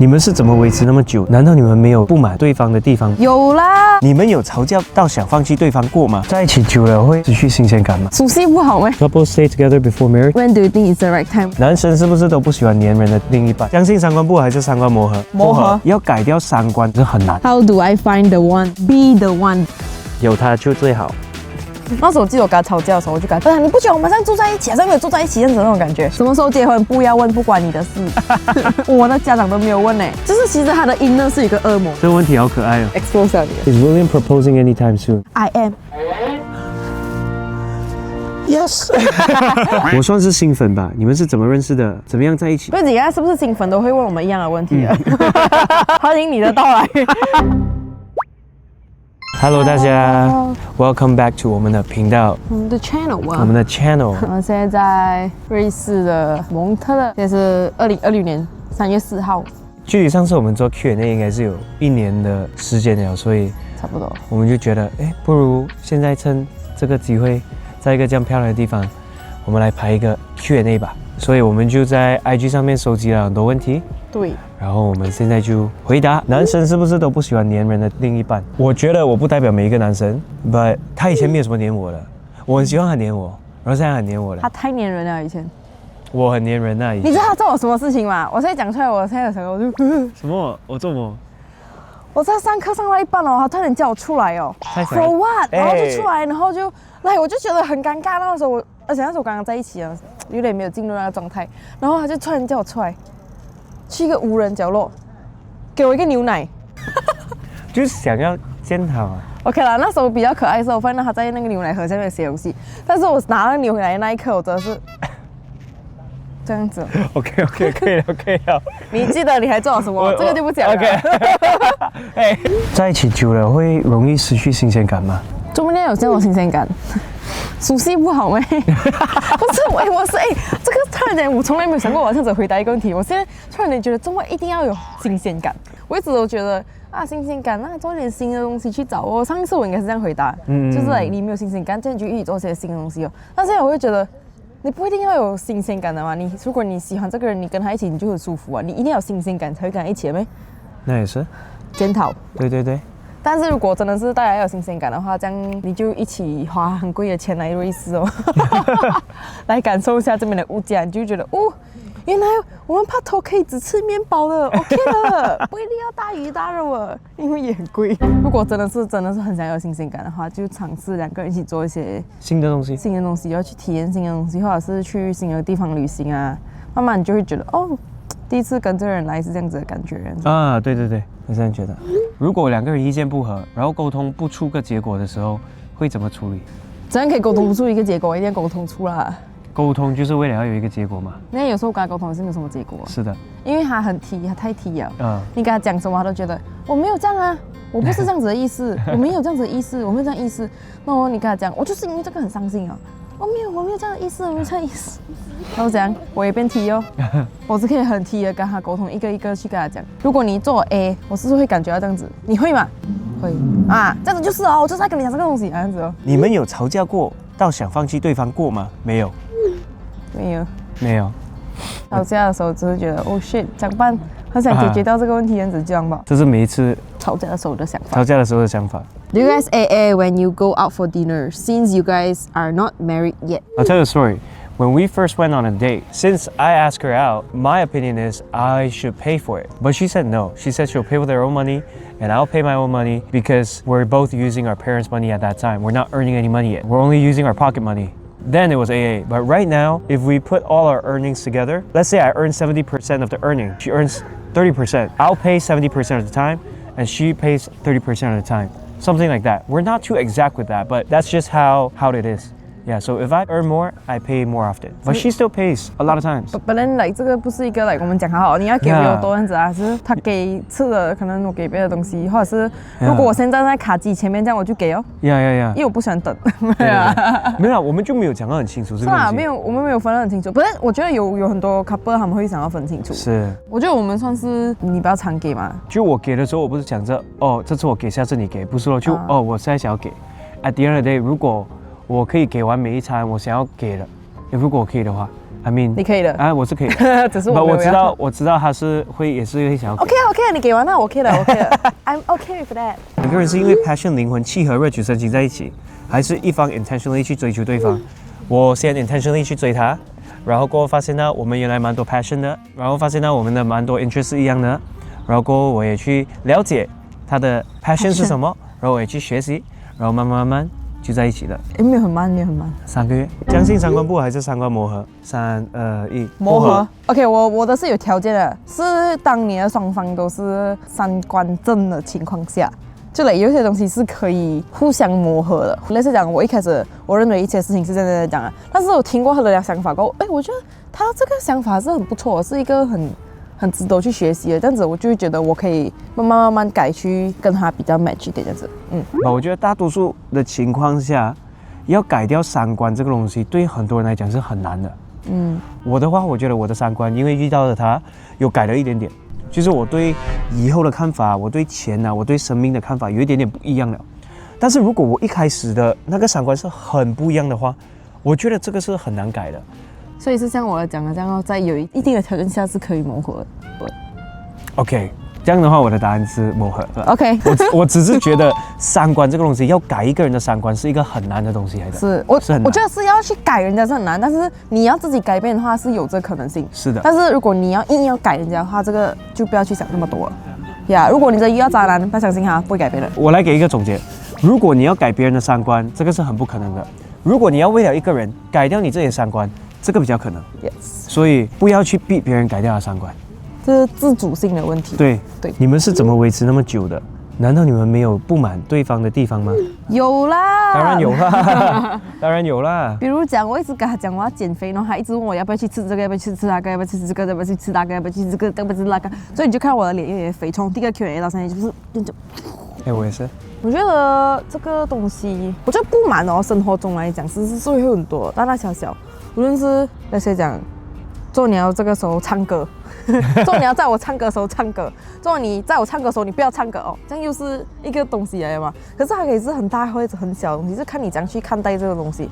你们是怎么维持那么久？难道你们没有不满对方的地方？有啦，你们有吵架到想放弃对方过吗？在一起久了会失去新鲜感吗熟悉不好咩 ？Couples stay together before marriage.？When do you think is the right time？ 男生是不是都不喜欢黏人的另一半？相信三观不合还是三观磨合？磨合要改掉三观是很难。 How do I find the one? Be the one。有他就最好。那时候我记得我跟他吵架的时候，我就跟他，你不觉得我们像住在一起，好像没有住在一起这样子那种感觉？什么时候结婚不要问，不关你的事。我的家长都没有问呢，就是其实他的 inner 是一个恶魔。这个问题好可爱哦。 Expose 你。 Is William proposing anytime soon? I am。 Yes 。我算是新粉吧？你们是怎么认识的？怎么样在一起？不仅是不是新粉都会问我们一样的问题的。欢迎你的到来。Hello， 大家 ，Welcome back to 我们的频道，我们的 channel 啊，我们的 channel。我们现在在瑞士的蒙特勒，这是2026年3月4号，距离上次我们做 Q&A 应该是有1年的时间了，所以差不多。我们就觉得，不如现在趁这个机会，在一个这样漂亮的地方，我们来拍一个 Q&A 吧。所以我们就在 IG 上面收集了很多问题。对。然后我们现在就回答，男生是不是都不喜欢黏人的另一半？我觉得我不代表每一个男生 ，but 他以前没有什么黏我的，我很喜欢他黏我，然后现在很黏我了。他太黏人了，以前。我很黏人啊，以前。你知道他做我什么事情吗？我现在讲出来，我现在有时候我就什么？我做什么？我在上课上到一半哦，他突然叫我出来哦 ，For what？然后就出来，然后就来，我就觉得很尴尬。那个时候而且那时候我刚刚在一起啊，有点没有进入那个状态，然后他就突然叫我出来。去一个无人角落，给我一个牛奶，就是想要见他嘛。OK 啦，那时候比较可爱的时候，我发现他在那个牛奶盒下面写东西，但是我拿了牛奶的那一刻，我真的是这样子。OK， 可以了。你记得你还做了什么？这个就不讲了。OK。在一起久了会容易失去新鲜感吗？中间有这种新鲜感。熟悉不好咩？不是，我是这个突然间我从来没有想过我要这样子回答一个问题。我现在突然间觉得中国一定要有新鲜感。我一直都觉得新鲜感，那做一点新的东西去找哦。上一次我应该是这样回答，就是你没有新鲜感，这样你就一直做些新的东西哦。但现在我会觉得，你不一定要有新鲜感的嘛。如果你喜欢这个人，你跟他一起你就很舒服啊。你一定要有新鲜感才会跟他一起咩？那也是。检讨。对。但是如果真的是大家要有新鲜感的话，这样你就一起花很贵的钱来瑞士哦，来感受一下这边的物价，你就觉得原来我们拍拖可以只吃面包的 ，OK 了，不一定要大鱼大肉啊，因为也很贵。如果真的是很想要有新鲜感的话，就尝试2个人一起做一些新的东西，要去体验新的东西，或者是去新的地方旅行啊，慢慢你就会觉得第一次跟这个人来是这样子的感觉啊，对，我这样觉得。如果2个人意见不合，然后沟通不出个结果的时候，会怎么处理？怎样可以沟通不出一个结果？一定要沟通出啦。沟通就是为了要有一个结果嘛。那有时候跟他沟通是没有什么结果。是的，因为他太T了。你跟他讲什么，他都觉得我没有这样啊，我不是这样子的意思，我没有这样子的意思，我没有这样意思。那你跟他讲，我就是因为这个很伤心啊。我没有这样的意思，我没有这样的意思。然后怎样？我也变 T 哦，我是可以很 T 的跟他沟通，一个一个去跟他讲。如果你做 A， 我是不是会感觉到这样子？你会吗？会啊，这样子就是我就是在跟你讲这个东西，这样子哦。你们有吵架过到想放弃对方过吗？没有。吵架的时候只是觉得shit， 怎么办？很想解决到这个问题，这样子这样吧。这是每一次吵架的时候的想法。Do you guys AA when you go out for dinner? Since you guys are not married yet. I'll tell you a story. When we first went on a date, since I asked her out, my opinion is I should pay for it. But she said no. She said she'll pay with her own money and I'll pay my own money because we're both using our parents' money at that time. We're not earning any money yet. We're only using our pocket money. Then it was AA. But right now, if we put all our earnings together, let's say I earn 70% of the earning. She earns 30%. I'll pay 70% of the time and she pays 30% of the time. Something like that. We're not too exact with that, but that's just how it is. Yeah, so if I earn more, I pay more often. But she still pays a lot of times. But then 这个不是一个我们讲好，你要给我多样子啊，是他给吃的，可能我给别的东西，或者是如果我现在在卡机前面这样我就给哦。因为我不喜欢等。没有，我们就没有讲得很清楚这个东西。我们没有分得很清楚。不是，我觉得有很多 couple 他们会想要分清楚。是。我觉得我们算是你不要常给嘛。就我给的时候，我不是讲着这次我给，下次你给，不是咯，我现在想要给。At the end of the day， 如果我可以给完每一餐我想要给的，如果我可以的话 I mean，你可以的啊，我是可以的，只是我没有要。我知道他是也是会想要给。OK OK， 你给完那 OK 了 OK 了，I'm OK with that。两个人是因为 passion 灵魂契合热举升级在一起，还是一方 intentionally 去追求对方？我先 intentionally 去追他，然后过后发现到我们原来蛮多 passion 的，然后发现到我们的蛮多 interest 是一样的，然后过后我也去了解他的 passion 是什么，然后我也去学习，然后慢慢就在一起了。没有很慢，没有很慢。3个月，相信三观不合还是三观磨合？3、2、1，磨合。OK， 我的是有条件的，是当你的双方都是三观正的情况下。就有些东西是可以互相磨合的。类似讲，我一开始我认为一些事情是这样讲的，但是我听过他的想法过后，我觉得他这个想法是很不错，是一个很值得去学习的。这样子我就会觉得我可以慢慢改去跟他比较 match 一点这样子。我觉得大多数的情况下，要改掉三观这个东西，对很多人来讲是很难的。我的话，我觉得我的三观，因为遇到了他，有改了一点点。就是我对以后的看法，我对钱啊，我对生命的看法有一点点不一样了。但是如果我一开始的那个三观是很不一样的话，我觉得这个是很难改的。所以是像我讲的这样，在有一定的条件下是可以磨合的。OK， 这样的话我的答案是磨合。OK， 我只是觉得三观这个东西，要改一个人的三观是一个很难的东西来的。我觉得是要去改人家是很难，但是你要自己改变的话是有这可能性。是的。但是如果你硬要改人家的话，这个就不要去想那么多了。如果你真遇到渣男，不要相信他，不会改变的。我来给一个总结：如果你要改别人的三观，这个是很不可能的；如果你要为了一个人改掉你自己的三观，这个比较可能。Yes。所以不要去逼别人改掉他的三观。这是自主性的问题。对。你们是怎么维持那么久的？难道你们没有不满对方的地方吗？有啦，当然有啦，当然有啦。比如讲，我一直跟他讲我要减肥，然后他一直问我要不要去吃这个，要不要去吃那个，要不要去吃这个，要不要去吃那个，要不要去吃这个，要不要去吃那个。所以你就看我的脸越来越肥，从第一个 Q&A 到现在就是那种。我也是。我觉得这个东西，我觉得不满哦，生活中来讲是会有很多大大小小，无论是那些讲，做你要这个时候唱歌。做你要在我唱歌的时候唱歌，做你在我唱歌的时候你不要唱歌哦，这样又是一个东西来的嘛。可是它可以是很大或者很小的东西，是看你怎样去看待这个东西。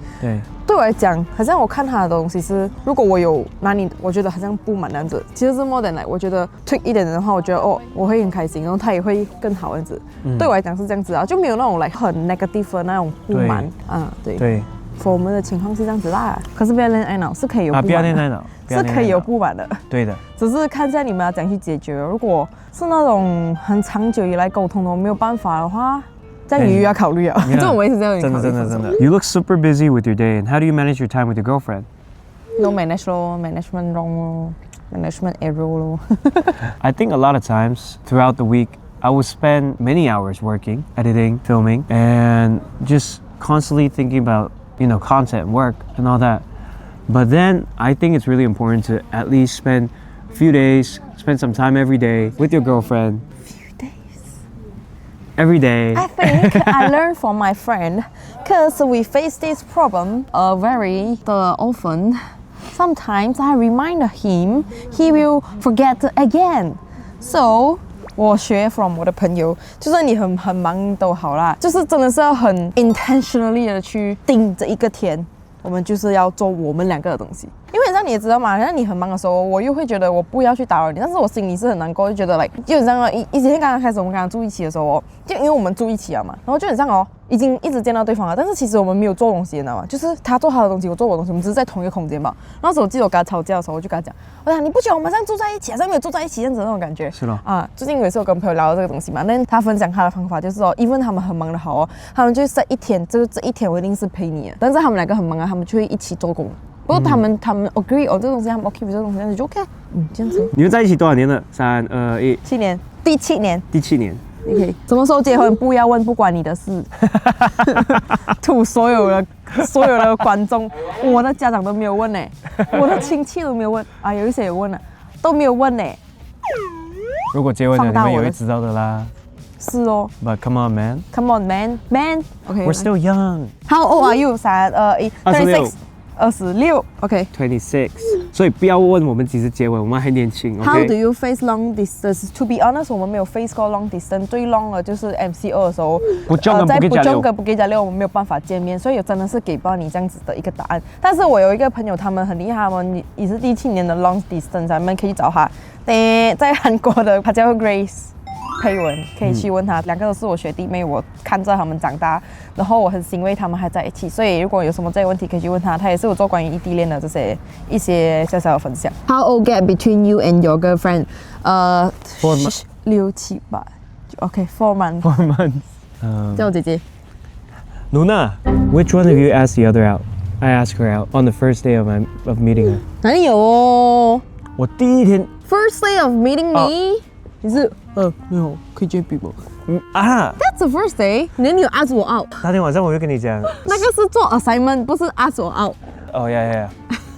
对我来讲，好像我看他的东西是，如果我有哪里我觉得好像不满这样子，其实是 more than like 我觉得 tweak 一点的话，我觉得我会很开心，然后他也会更好这样子。对我来讲是这样子啊，就没有那种很 negative 的那种不满啊。对。我们的情况是这样子啦，可是不要恋爱脑是可以有不满的，不要恋爱脑是可以有不满的，对的，只是看一下你们要怎样去解决。如果是那种很长久以来沟通都没有办法的话，这样你又要考虑啊。这种我也是这样考虑。真的。You look super busy with your day, and how do you manage your time with your girlfriend? No manage 咯 ，management wrong 咯 ，management error 咯。I think a lot of times throughout the week, I would spend many hours working, editing, filming, and just constantly thinking about content, work, and all that. But then I think it's really important to at least spend a few days, spend some time every day with your girlfriend. Few days. Every day. I think I learned from my friend, because we face this problem very often. Sometimes I remind him, he will forget again. So我学 from 我的朋友，就算你很忙都好啦，就是真的是要很 intentionally 的去定这一个天，我们就是要做我们两个的东西。因为像你也知道嘛，像你很忙的时候，我又会觉得我不要去打扰你，但是我心里是很难过，就觉得就很像以前刚刚开始我们刚刚住一起的时候就因为我们住一起了嘛，然后就很像已经一直见到对方了，但是其实我们没有做东西，你知道吗？就是他做他的东西，我做我的东西，我们只是在同一个空间嘛。然后我记得我跟他吵架的时候，我就跟他讲，我讲你不觉得我们像住在一起，好像没有住在一起这样子的那种感觉？是咯。最近有一次我跟朋友聊到这个东西嘛，那他分享他的方法就是even 他们很忙的好他们就在一天，这一天我一定是陪你的，但是他们两个很忙他们就会一起做工。不过他们 agree 这个东西，他们 OK 这个东西，这样子就 OK。这样子。你们在一起多少年了？3、2、1。7年，第7年。第7年。OK， 什么时候结婚不要问，不关你的事。吐所有的观众，我的家长都没有问我的亲戚都没有问有一些有问了，都没有问如果结婚了，你们也会知道的啦。是哦。But come on, man. Come on, man. Okay. We're still young. How old are you? 3、2、1。26。26。OK。26. 所以不要问我们几时结婚，我们还年轻。How do OK， you face long distance? To be honest， 我们没有 face 过 long distance， 最 long 的就是 MC2的时候，在不中跟不给加六，我们没有办法见面，所以真的是给不到你这样子的一个答案。但是我有一个朋友，他们很厉害，他们也是17年的 long distance， 你们可以找他。在韩国的，他叫 Grace。佩文可以去问他，两个都是我学弟妹，我看着他们长大，然后我很欣慰他们还在一起，所以如果有什么这个问题可以去问他，他也是有做关于异地恋的这些一些小小的分享。How old gap between you and your girlfriend? 4 months 6、7、8 ，OK， 4 months。 4 months。叫我姐姐。Luna, which one of you asked the other out? I asked her out on the first day of meeting her. 哪里有哦我第一天？First day of meeting me，你是没有可以见面吗？That's the first day。你有 ask 我 out？那天晚上我就跟你讲，那个是做 assignment， 不是 ask 我 out。Oh yeah,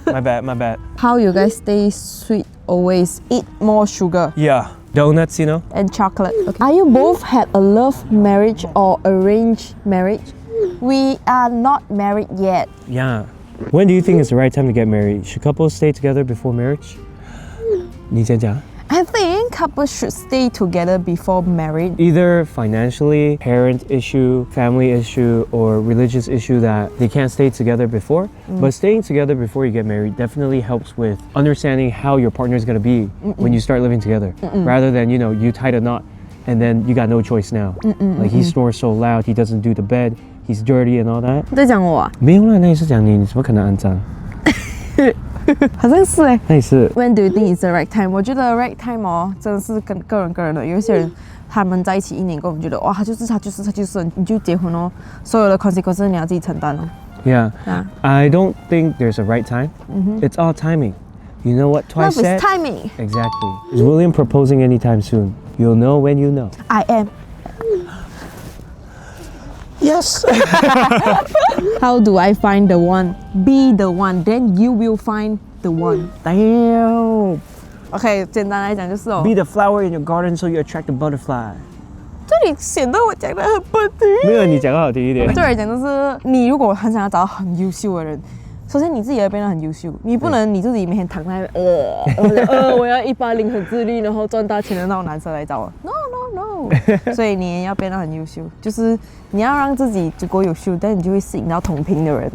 my bad. How you guys stay sweet always? Eat more sugar Yeah, donuts, you know. and chocolate. Okay. Are you both had a love marriage or arranged marriage? We are not married yet. Yeah. When do you think is the right time to get married? Should couples stay together before marriage? 你先讲。I think couples should stay together before marriage. Either financially, parent issue, family issue, or religious issue that they can't stay together before. But staying together before you get married definitely helps with understanding how your partner is going to be when you start living together. Rather than, you tied a knot and then you got no choice now. Like he snores so loud, he doesn't do the bed, he's dirty and all that. 你在讲我啊？没有啦，那也是讲你，你怎么可能肮脏？好像是哎。那也是。When do you think is the right time? 我觉得 right time 哦，真的是跟个人的。有一些人他们在一起1年过后，我们觉得哇，他就是，你就结婚哦，所有的 consequences 你要自己承担哦。Yeah. I don't think there's a right time. It's all timing. You know what Twice Love said? is timing. Exactly. Is William proposing anytime soon? You'll know when you know. I am. Yes. How do I find the one? Be the one, then you will find the one. Damn. OK， 简单来讲就是哦。Be the flower in your garden so you attract the butterfly. 这里显得我讲的很不对。没有，你讲的好听一点。对我来讲，就是你如果很想要找到很优秀的人，首先你自己要变得很优秀，你不能你自己每天躺在我要180很自律，然后赚大钱的那种男生来找我。No。所以你也要变得很优秀，就是你要让自己足够优秀，但你就会吸引到同频的人。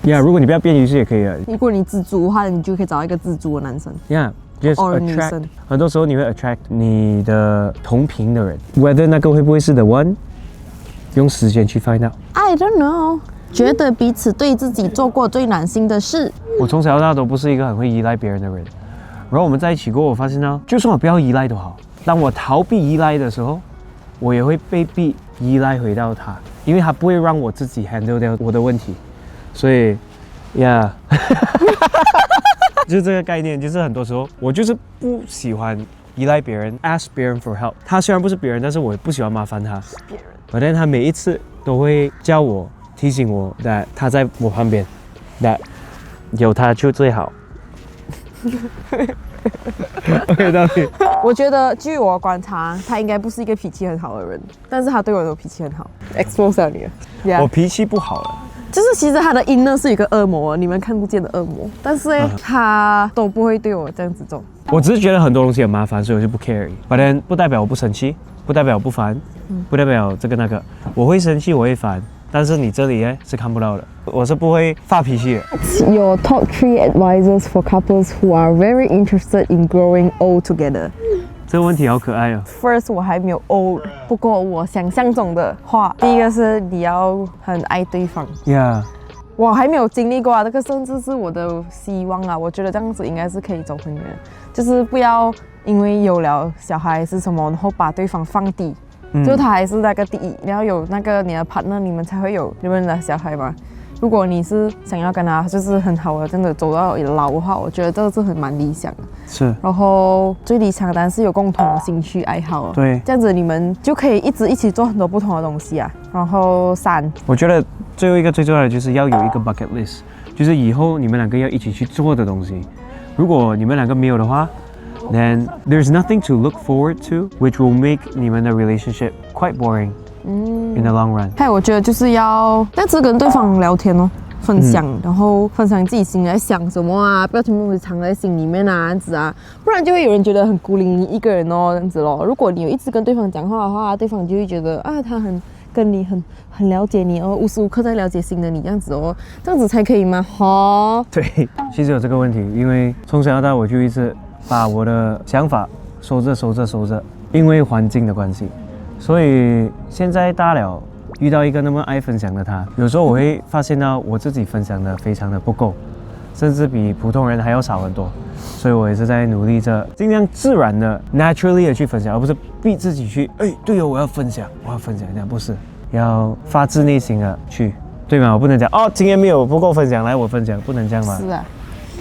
Yeah， 如果你不要变优秀也可以啊。如果你知足的话，你就可以找到一个知足的男生。Yeah。Just or attract， 很多时候你会 attract 你的同频的人 ，whether 那个会不会是 the one， 用时间去 find out。I don't know， 觉得彼此对自己做过最暖心的事。我从小到大都不是一个很会依赖别人的人，然后我们在一起过后，我发现呢，就算我不要依赖都好，当我逃避依赖的时候，我也会被逼依赖回到他，因为他不会让我自己 handle 掉我的问题，所以 ，yeah。就是这个概念，就是很多时候我就是不喜欢依赖别人 ，ask 别人 for help。他虽然不是别人，但是我不喜欢麻烦他。反正他每一次都会叫我、提醒我 that 他在我旁边 ，that 有他就最好。OK， 到底。我觉得，据我观察，他应该不是一个脾气很好的人，但是他对我的脾气很好。expose 了你了 ，yeah。我脾气不好了。就是其实他的 inner 是一个恶魔，你们看不见的恶魔，但是他都不会对我这样子做。我只是觉得很多东西很麻烦，所以我就不 care。反正不代表我不生气，不代表我不烦，不代表这个那个。我会生气，我会烦，但是你这里是看不到的。我是不会发脾气的。Your top 3 advisors for couples who are very interested in growing old together。这个问题好可爱哦。First， 我还没有 old， 不过我想象中的话，第一个是你要很爱对方。Yeah。我还没有经历过啊，这个甚至是我的希望啊。我觉得这样子应该是可以走很远，就是不要因为有了小孩是什么，然后把对方放低，就他还是那个第一，你要有那个你的 partner， 你们才会有你们的小孩嘛。如果你是想要跟他就是很好的，真的走到老的话，我觉得这个是很蛮理想的。是。然后最理想当然是有共同的兴趣爱好。对。这样子你们就可以一起做很多不同的东西啊。然后3，我觉得最后一个最重要的就是要有一个 bucket list， 就是以后你们两个要一起去做的东西。如果你们两个没有的话 ，then there's nothing to look forward to, which will make 你们的 relationship quite boring. In the long run， 还有我觉得就是要这样子跟对方聊天哦，分享，然后分享自己心里在想什么啊，不要全部藏在心里面啊，这样子啊，不然就会有人觉得很孤零零一个人哦，这样子咯。如果你有一直跟对方讲话的话，对方就会觉得啊，他跟你很了解你哦，无时无刻在了解新的你这样子哦，这样子才可以吗？哈，对，其实有这个问题，因为从小到大我就一直把我的想法收着，因为环境的关系，所以现在大了。遇到一个那么爱分享的他，有时候我会发现到我自己分享的非常的不够，甚至比普通人还要少很多，所以我也是在努力着，尽量自然的 naturally 的去分享，而不是逼自己去，对哦，我要分享，这样不是，要发自内心的去，对吗？我不能讲哦，今天没有不够分享，来我分享，不能这样嘛。是啊。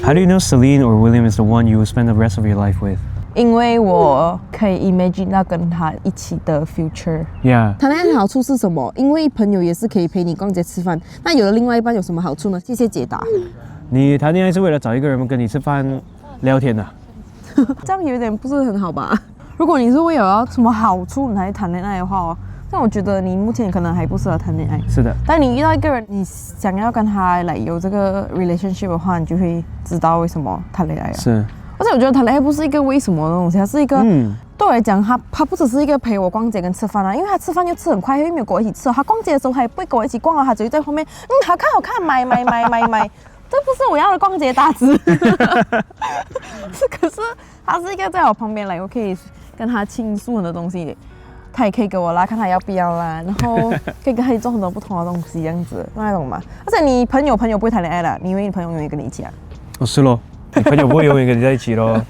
How do you know Celine or William is the one you will spend the rest of your life with? 因为我可以 imagine 到跟他一起的 future。 Yeah. 谈恋爱的好处是什么？因为朋友也是可以陪你逛街吃饭。那有了另外一半有什么好处呢？谢谢解答。你谈恋爱是为了找一个人跟你吃饭聊天的、这样有点不是很好吧？如果你是为了要什么好处你才谈恋爱的话哦，那我觉得你目前可能还不适合谈恋爱。是的。但你遇到一个人，你想要跟他来有这个 relationship 的话，你就会知道为什么谈恋爱了。是。而且我觉得谈恋爱不是一个为什么的东西，它是一个，对我来讲，他不只是一个陪我逛街跟吃饭啊，因为他吃饭就吃很快，因为没有跟我一起吃。他逛街的时候，他也不会跟我一起逛啊，他只会在后面，好看，买，这不是我要的逛街大师。可是他是一个在我旁边来，我可以跟他倾诉很多东西，他也可以给我拉，看他要不要啦，然后可以跟他一起做很多不同的东西，这样子，那懂吗？而且你朋友不会谈恋爱啦，你以为你朋友永远跟你一起啊？哦，是咯。你朋友不会永远跟你在一起咯。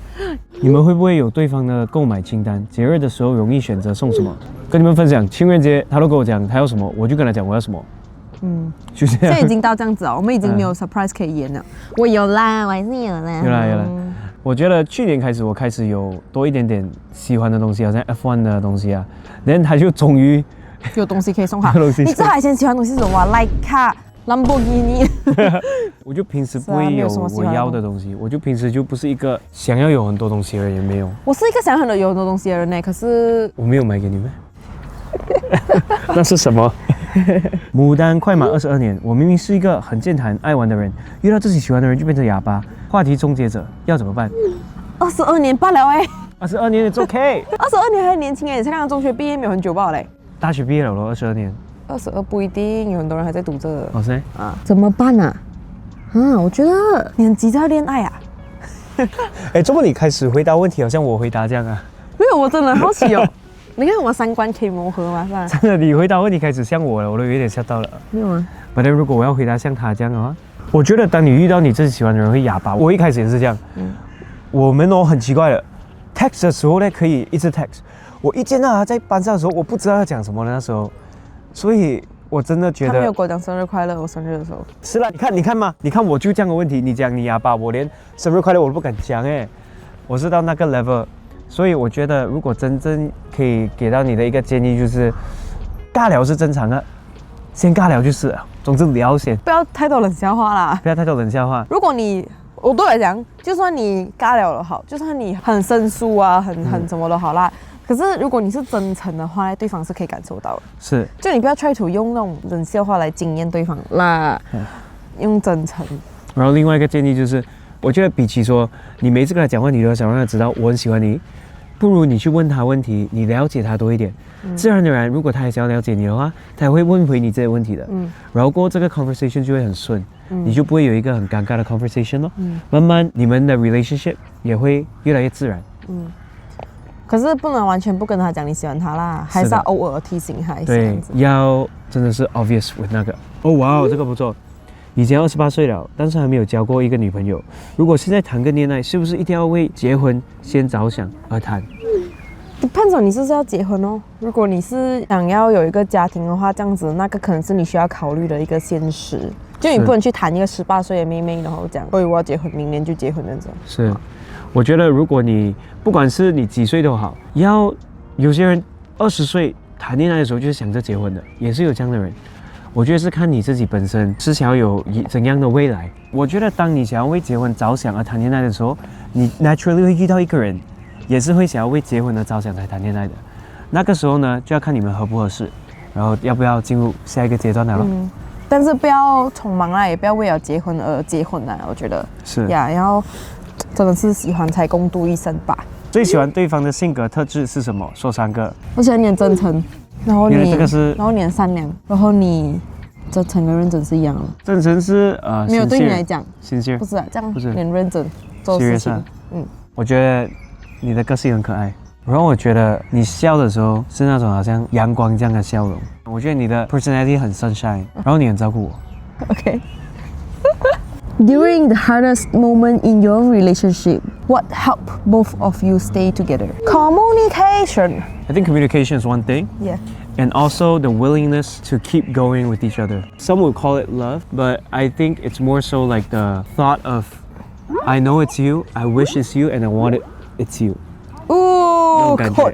你们会不会有对方的购买清单？节日的时候容易选择送什么？跟你们分享，情人节他都跟我讲他要什么，我就跟他讲我要什么。就这样。现在已经到这样子了，我们已经没有 surprise 可以演了。我有啦，我还是有啦。有啦。我觉得去年开始，我开始有多一点点喜欢的东西，好像 F1 的东西啊。然后他就终于有东西可以送他。你知道他以前喜欢的东西是什么 ？Like Lamborghini。我就平时不会有我要的东西，我就平时就不是一个想要有很多东西的人，也没有。我是一个想要有很多东西的人呢，可是我没有买给你们。那是什么？牡丹快满22年，我明明是一个很健谈、爱玩的人，遇到自己喜欢的人就变成哑巴。话题终结者要怎么办？22年罢了哎。22年也 OK。22年还年轻哎，你才刚刚中学毕业没有很久罢了嘞。大学毕业了咯，22年。22不一定，有很多人还在读这个。哦是啊，怎么办啊？我觉得你很急着要恋爱啊。怎么你开始回答问题好像我回答这样啊？没有，我真的好奇哦。你看我三观可以磨合吗？是吧？真的，你回答问题开始像我了，我都有点吓到了。没有啊。反正如果我要回答像他这样的话，我觉得当你遇到你自己喜欢的人会哑巴。我一开始也是这样。我们很奇怪的 ，text 的时候呢可以一直 text。我一见到他在班上的时候，我不知道要讲什么了那时候，所以我真的觉得他没有跟我讲生日快乐，我生日的时候。是啦，你看嘛，你看我就这样的问题，你讲你哑巴，我连生日快乐我都不敢讲我是到那个 level。所以我觉得，如果真正可以给到你的一个建议，就是尬聊是正常的，先尬聊就是了。总之聊先，不要太多冷笑话啦。不要太多冷笑话。如果我对我来讲，就算你尬聊的好，就算你很生疏啊，很什么都好啦。可是如果你是真诚的话，对方是可以感受到的。是，就你不要 try to 用那种冷笑话来惊艳对方啦，用真诚。然后另外一个建议就是，我觉得比起说你每次跟他讲话，你都要想让他知道我很喜欢你，不如你去问他问题，你了解他多一点。自然而然，如果他还想要了解你的话，他也会问回你这些问题的。然后过后这个 conversation 就会很顺，你就不会有一个很尴尬的 conversation 咯。慢慢你们的 relationship 也会越来越自然。可是不能完全不跟他讲你喜欢他啦，还是要偶尔提醒他一下。对，要真的是 obvious with 那个。哦哇，这个不错。以前28岁了，但是还没有交过一个女朋友。如果现在谈个恋爱，是不是一定要为结婚先着想而谈？Depends on 你是不是要结婚哦。如果你是想要有一个家庭的话，这样子那个可能是你需要考虑的一个现实。就你不能去谈一个18岁的妹妹，然后讲，我要结婚，明年就结婚那种。是，我觉得如果你不管是你几岁都好，有些人20岁谈恋爱的时候就是想着结婚的，也是有这样的人。我觉得是看你自己本身是想要有怎样的未来。我觉得当你想要为结婚着想而谈恋爱的时候，你 naturally 会遇到一个人，也是会想要为结婚而着想才谈恋爱的。那个时候呢，就要看你们合不合适，然后要不要进入下一个阶段了咯。但是不要匆忙啦，也不要为了结婚而结婚啦，我觉得是呀，然后真的是喜欢才共度一生吧。最喜欢对方的性格特质是什么？说3个。我喜欢你很真诚，然后原来这个是然后你很善良，然后你真诚跟认真是一样的。真诚是没有对你来讲sincere 不是啊，这样不是很认真做事情。我觉得你的个性很可爱，然后我觉得你笑的时候是那种好像阳光这样的笑容。我觉得你的 personality 很 sunshine， 然后你很照顾我。OK。During the hardest moment in your relationship, what helped both of you stay together? Communication. I think communication is one thing. Yeah. And also the willingness to keep going with each other. Some would call it love, but I think it's more so like the thought of, I know it's you, I wish it's you, and I want it's you. 哦，那种感觉。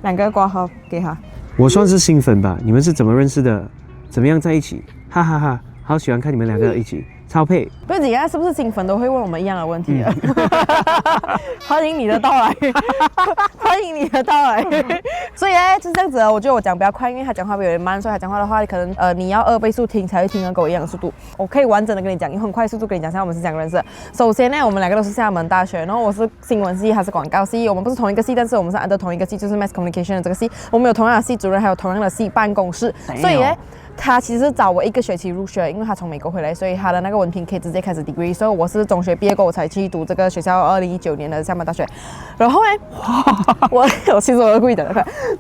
2个挂号给他。我算是新粉吧，你们是怎么认识的？怎么样在一起？哈哈哈，好喜欢看你们2个一起，超配。不是，你看是不是新粉都会问我们一样的问题？欢迎你的到来，欢迎你的到来。所以呢，就是这样子。我觉得我讲比较快，因为他讲话比较有点慢，所以他讲话的话，可能你要2倍速听才会听得跟我一样的速度。我可以完整的跟你讲，用很快速度跟你讲，像我们是这样认识的。首先呢，我们2个都是厦门大学，然后我是新闻系，他是广告系，我们不是同一个系，但是我们是under同一个系，就是 Mass Communication 的这个系。我们有同样的系主任，还有同样的系办公室，所以呢。他其实早我1个学期入学，因为他从美国回来，所以他的那个文凭可以直接开始 degree。所以我是中学毕业过后我才去读这个学校，2019年的厦门大学。然后呢，其实我是故意的。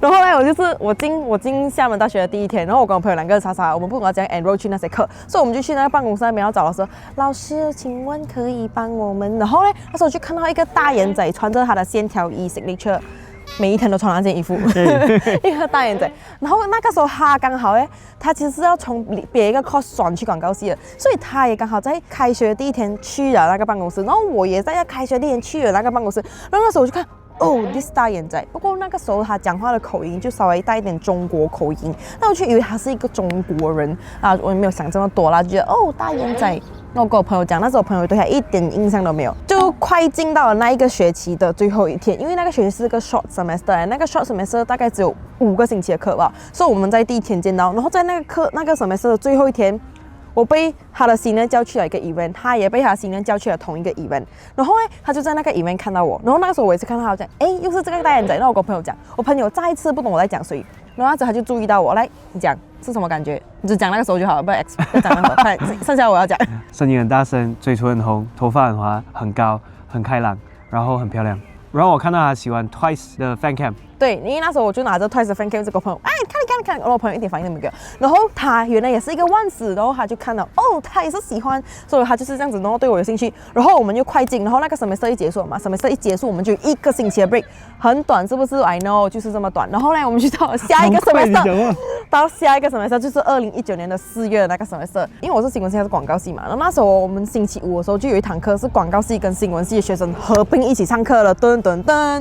然后呢，我进厦门大学的第1天，然后我跟我朋友2个傻傻，我们不懂要怎样 enroll 去那些课，所以我们就去那个办公室那边要找老师。老师，请问可以帮我们？然后呢，那时候我就看到一个大眼仔穿着他的线条衣 signature。每一天都穿那件衣服，一个大眼仔。然后那个时候他刚好他其实是要从别一个 course 转去广告系的，所以他也刚好在开学第1天去了那个办公室，然后我也在开学第1天去了那个办公室。然后那时候我就看。this 大眼仔，不过那个时候他讲话的口音就稍微带一点中国口音，那我就以为他是一个中国人啊，我也没有想这么多啦，就觉得大眼仔。那我跟我朋友讲，那时候我朋友对他一点印象都没有，就快进到了那一个学期的最后1天，因为那个学期是个 short semester， 那个 short semester 大概只有5个星期的课吧，所以我们在第1天见到，然后在那个 semester 的最后1天。我被他的 senior 叫去了一个 event， 他也被他的 senior 叫去了同一个 event， 然后他就在那个 event 看到我，然后那个时候我也是看到他讲，又是这个大眼仔，那我跟我朋友讲，我朋友再一次不懂我在讲谁，然后他就注意到我，来，你讲是什么感觉？你只讲那个时候就好了，不要讲那个，快，剩下我要讲。声音很大声，嘴唇很红，头发很滑，很高，很开朗，然后很漂亮。然后我看到他喜欢 Twice 的 fan cam。对，因为那时候我就拿着 Twice 的 fan cam 这个朋友，看，然后我朋友一点反应都没有。然后他原来也是一个万死，然后他就看到，他也是喜欢，所以他就是这样子，然后对我有兴趣。然后我们就快进，然后那个 semester 一结束嘛，semester 一结束我们就1个星期的 break， 很短是不是 ？I know， 就是这么短。然后呢，我们去到下一个 semester， 到下一个 semester 就是2019年的4月的那个 semester， 因为我是新闻系，他是广告系嘛。然后那时候我们星期5的时候就有一堂课是广告系跟新闻系的学生合并一起上课了，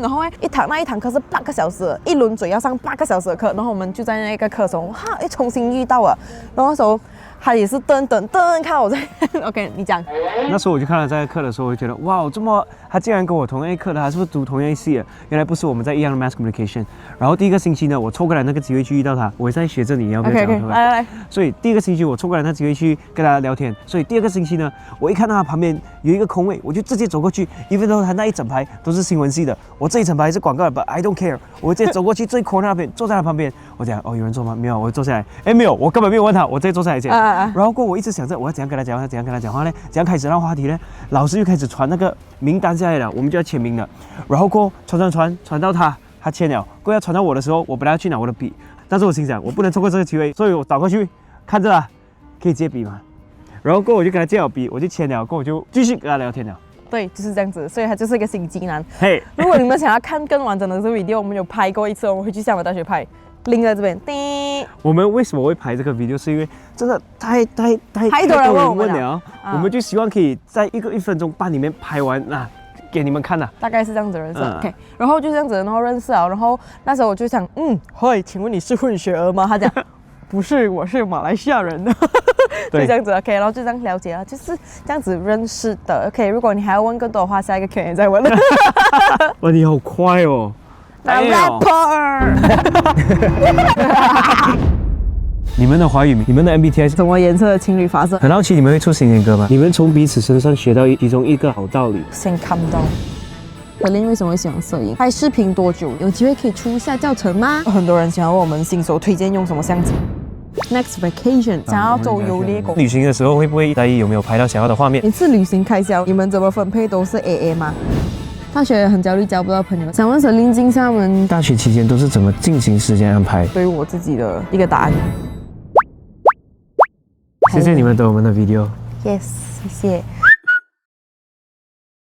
然后那一堂课是8个小时，一轮嘴要上8个小时的课，然后我们就在那个课的时候，重新遇到了，然后那时候他也是看到我在，OK， 你讲。那时候我就看到这个课的时候，我就觉得哇，这么他竟然跟我同样一课的，他是不是读同样一系的？原来不是，我们在一样的 mass communication。然后第1个星期呢，我错过了那个机会去遇到他，我也在学着你要不要讲 ，OK， 来。所以第1个星期我错过了那机会去跟他聊天，所以第2个星期呢，我一看到他旁边有一个空位，我就直接走过去，因为他那一整排都是新闻系的，我这一整排是广告的 ，but I don't care， 我直接走过去最 corner 那边，坐在他旁边，我讲有人坐吗？没有，我坐下来，没有，我根本没有问他，我直接坐下来讲。然后过后我一直想着我要怎样跟他讲话，怎样跟他讲话呢？怎样开始让话题呢？老师就开始传那个名单下来了，我们就要签名了。然后过后传到他签了，过后要传到我的时候，我本来要去拿我的笔，但是我心想我不能错过这个机会，所以我倒过去看着他，可以借笔吗？然后过后我就跟他借了笔，我就签了，过后我就继续跟他聊天了。对，就是这样子，所以他就是一个心机男。嘿，如果你们想要看更完整的这个 video， 我们有拍过一次，我们会去厦门大学拍。拎在这边，叮。我们为什么会拍这个 video？ 是因为真的太多人问我们了，我们就希望可以在1分钟半里面拍完给你们看呐。大概是这样子认识，OK。然后就这样子，然后认识了，然后那时候我就想，嗨，请问你是混血儿吗？他讲，不是，我是马来西亚人。就这样子 OK， 然后就这样了解了，就是这样子认识的 OK。如果你还要问更多的话，下一个 Q&A 再问。哇，你好快哦！rapper 你们的华语名，你们的 MBTI 什么颜色的情侣发射？很好奇你们会出新年歌吗？你们从彼此身上学到其中一个好道理。先看到。可琳为什么会喜欢摄影？拍视频多久？有机会可以出一下教程吗？很多人想要问我们新手推荐用什么相机。Next vacation 想要周游列国。旅行的时候会不会在意有没有拍到想要的画面？每次旅行开销你们怎么分配？都是 AA 吗？大学很焦虑，交不到朋友。想问Celine金他们大学期间都是怎么进行时间安排？对于我自己的一个答案。谢谢你们的我们的 video。 Yes，谢谢。